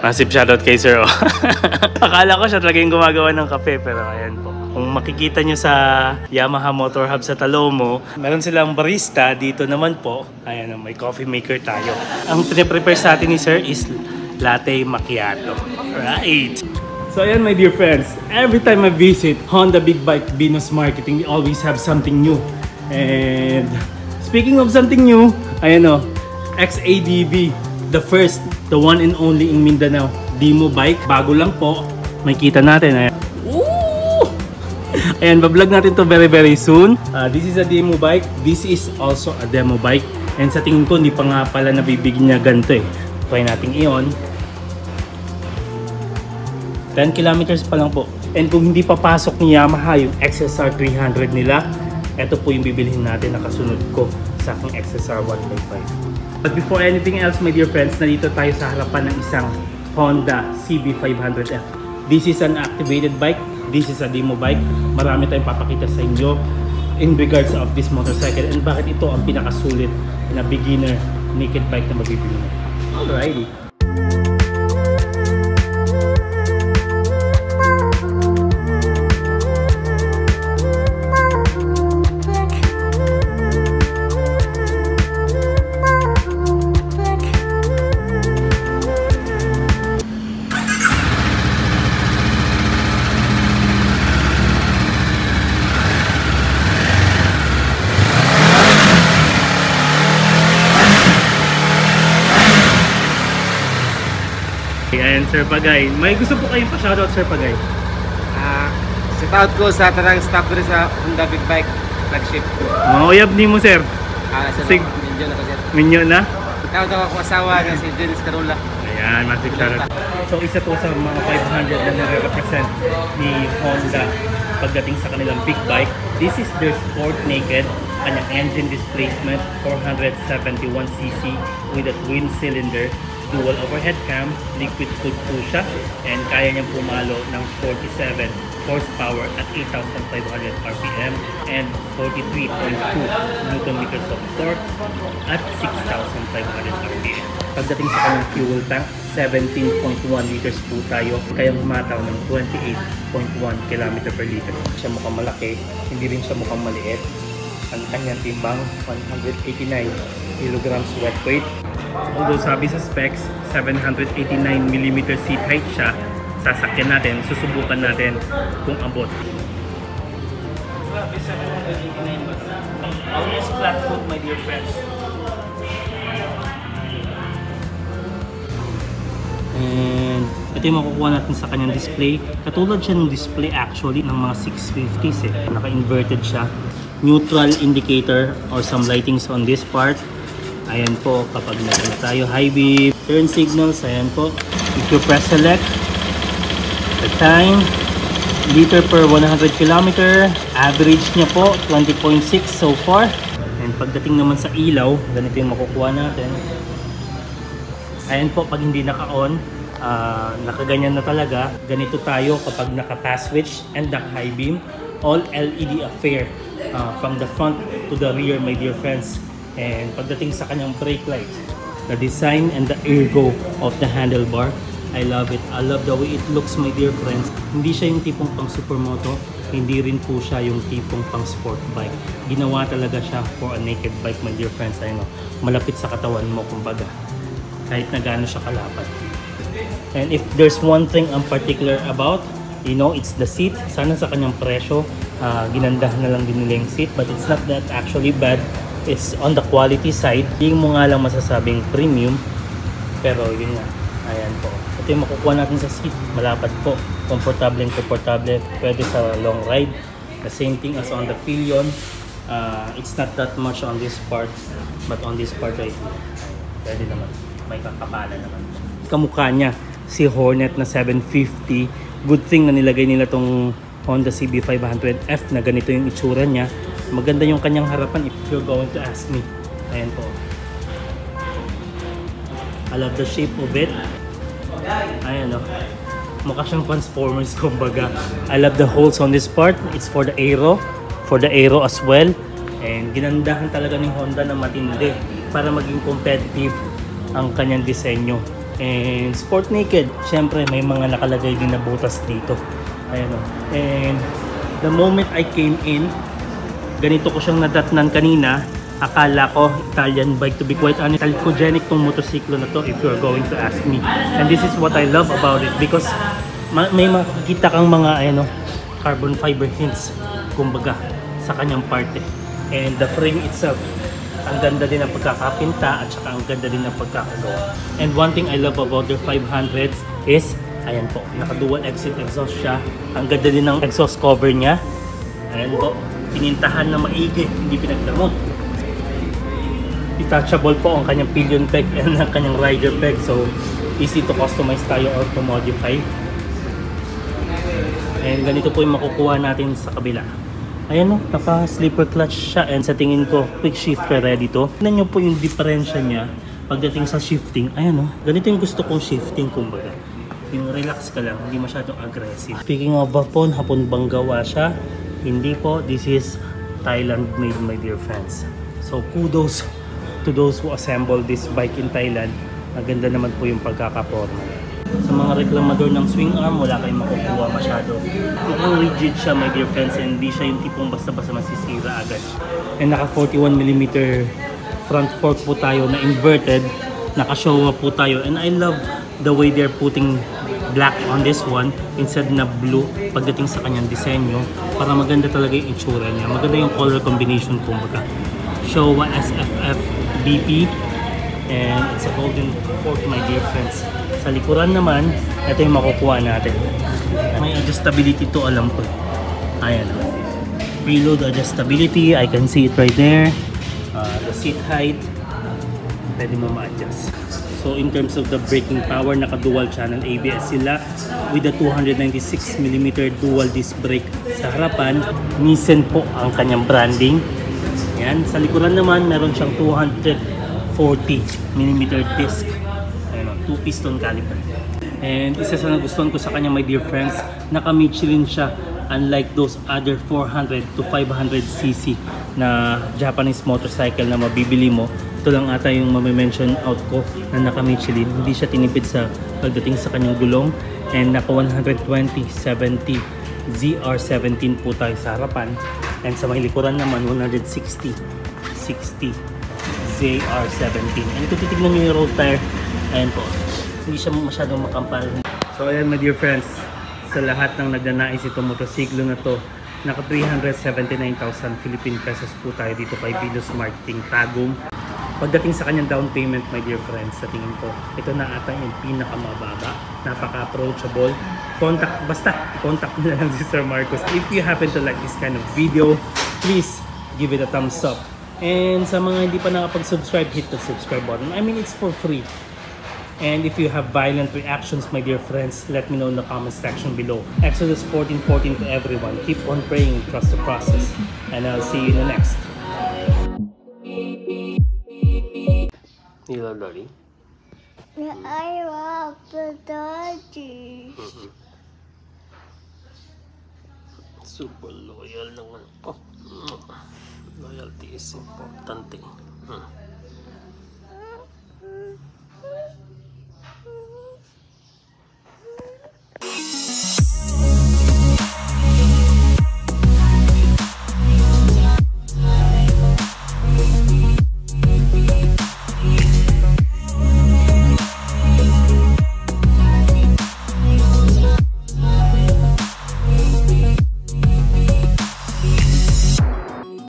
Massive shoutout kay Sir. Oh. Akala ko siya talaga yung gumagawa ng kape, pero ayan po. Kung makikita nyo sa Yamaha Motor Hub sa Talomo, meron silang barista. Dito naman po, ayan, may coffee maker tayo. Ang piniprepare sa atin ni Sir is latte macchiato. Right! So ayan my dear friends, every time I visit Honda Big Bike Venus Marketing, we always have something new. And speaking of something new, ayan o, XADV, the first, the one and only in Mindanao, demo bike. Bago lang po, makita natin. Ayan. Woo! Ayan, bablog natin to very soon. This is a demo bike. This is also a demo bike. And sa tingin ko, hindi pa nga pala nabibigyan niya ganito eh. Try natin iyon. 10 kilometers pa lang po. And kung hindi papasok ni Yamaha yung XSR 300 nila, ito po yung bibilihin natin na kasunod ko sa aking XSR 155. But before anything else, my dear friends, nandito tayo sa harapan ng isang Honda CB500F. This is an activated bike. This is a demo bike. Marami tayong papakita sa inyo in regards of this motorcycle and bakit ito ang pinakasulit na beginner naked bike na mabibili mo. Alrighty. Ayan, Sir Pagay. May gusto po kayong pa-shoutout, Sir Pagay? Shoutout ko sa tarang staff ko rin sa Honda Big Bike flagship. Mga uyab ni mo, Sir. Sig Minyo na ko, Sir. Minyo na? Shoutout ako asawa ng si Dennis Carola. Ayan, massive shoutout. So isa to sa mga 500 na nare-represent ni Honda pagdating sa kanilang big bike. This is their sport naked, kanyang engine displacement 471cc with a twin cylinder, dual overhead cam, liquid cooled po siya, and kaya niyang pumalo ng 47 horsepower at 8,500 RPM and 43.2 Nm of torque at 6,500 RPM. Pagdating sa kanyang fuel tank, 17.1 liters po tayo, kaya humataw ng 28.1 km per liter. Siya mukhang malaki, hindi rin siya mukhang maliit. Ang kanyang timbang, 189 kilograms wet weight. Although sabi sa specs, 789mm seat height siya, sasakyan natin, susubukan natin kung abot. Grabe, 789 ba? Almost flat foot, my dear friends. And ito yung makukuha natin sa kanyang display. Katulad siya ng display actually ng mga 650s eh. Naka-inverted siya. Neutral indicator or some lightings on this part. Ayan po, kapag nagano tayo, high beam, turn signals, ayan po. If you press select, the time, liter per 100 km, average niya po, 20.6 so far. And pagdating naman sa ilaw, ganito yung makukuha natin. Ayan po, pag hindi naka-on, nakaganyan na talaga. Ganito tayo kapag naka-pass switch and naka-high beam. All LED affair from the front to the rear, my dear friends. And pagdating sa kanyang brake light, the design and the ergo of the handlebar, I love it. I love the way it looks, my dear friends. Hindi siya yung tipong pang supermoto, hindi rin po siya yung tipong pang sport bike. Ginawa talaga siya for a naked bike, my dear friends. Ayun, malapit sa katawan mo, kumbaga. Kahit na gaano siya kalapad. And if there's one thing I'm particular about, you know, it's the seat. Sana sa kanyang presyo, ginandahan na lang din nila yung seat, but it's not that actually bad. It's on the quality side. Hindi mo nga lang masasabing premium, pero yun nga, ayan po. Ito yung makukuha natin sa seat, malapad po, komportable, pwede sa long ride. The same thing as on the pillion. It's not that much on this part, but on this part right here, pwede naman, may kakapala naman. Kamukha niya si Hornet na 750. Good thing na nilagay nila tong Honda CB500F na ganito yung itsura niya. Maganda yung kanyang harapan if you're going to ask me. Ayan po. I love the shape of it. Ayan o. Mukha siyang Transformers kumbaga. I love the holes on this part. It's for the aero. For the aero as well. And ginandahan talaga ng Honda na matindi para maging competitive ang kanyang disenyo. And sport naked, syempre may mga nakalagay din na butas dito. Ayan o. And the moment I came in, ganito ko siyang nadatnan kanina. Akala ko Italian bike, to be quite honest. Talcogenic tong motosiklo na to if you're going to ask me. And this is what I love about it because may makikita kang mga carbon fiber hints kumbaga sa kanyang parte. And the frame itself, ang ganda din ng pagkakapinta at saka ang ganda din ng pagkakagawa. And one thing I love about their 500s is, ayan po, naka-dual exit exhaust siya. Ang ganda din ng exhaust cover niya. Ayan po, pinintahan na maigi, hindi pinagdamot. Detachable po ang kanyang pillion peg and ang kanyang rider peg. So, easy to customize tayo or to modify. And ganito po yung makukuha natin sa kabila. Ayan o, naka-slipper clutch siya and sa tingin ko, quick shifter ready to. Tignan nyo po yung diferensya niya pagdating sa shifting. Ayan o, ganito yung gusto kong shifting kumbaga. Yung relax ka lang, hindi masyadong aggressive. Speaking of hapon bang gawa siya? Hindi po, this is Thailand made, my dear friends. So kudos to those who assemble this bike in Thailand. Maganda naman po yung pagkakaporma. Sa mga reklamador ng swing arm, wala kayong makukuha masyado. Mukhang rigid siya, my dear friends, and hindi siya yung tipong basta-basta masisira agad. And naka 41mm front fork po tayo na inverted, naka-Showa po tayo, and I love the way they're putting black on this one instead na blue pagdating sa kanyang disenyo para maganda talaga yung itsura niya. Maganda yung color combination kumbaga. Showa SFF BP, and it's a golden fork, my dear friends. Sa likuran naman, ito yung makukuha natin. May adjustability to, alam ko. Ayan. Preload adjustability, I can see it right there. The seat height, pwede mo ma-adjust. So in terms of the braking power, naka-dual channel ABS sila with a 296mm dual disc brake sa harapan. Nissan po ang kanyang branding. Yan. Sa likuran naman, meron siyang 240mm disc. 2 piston caliper. And isa sa nagustuhan ko sa kanya, my dear friends, naka-Michelin siya, unlike those other 400 to 500cc na Japanese motorcycle na mabibili mo. Ito lang ata yung mamimension out ko na naka-Michelin. Hindi siya tinipid sa pagdating sa kanyang gulong. And naka 120/70 ZR17 po tayo sa harapan. And sa may likuran naman 160/60 ZR17. And kung titignan nyo yung road tire, ayan po, hindi siya masyadong makampal. So ayan, my dear friends, sa lahat ng nagnanais itong motosiklo na to, naka 379,000 Philippine pesos po tayo dito kay Venus Marketing Tagum. Pagdating sa kanyang down payment, my dear friends, sa tingin ko, ito na ata yung pinakamababa, napaka-approachable. Contact nyo na lang si Sir Marcos. If you happen to like this kind of video, please give it a thumbs up. And sa mga hindi pa nakapag-subscribe, hit the subscribe button. I mean, it's for free. And if you have violent reactions, my dear friends, let me know in the comment section below. Exodus 14:14 to everyone. Keep on praying, trust the process. And I'll see you in the next. You love Daddy? I love the Daddy. Super loyal naman. Oh, loyalty is importante.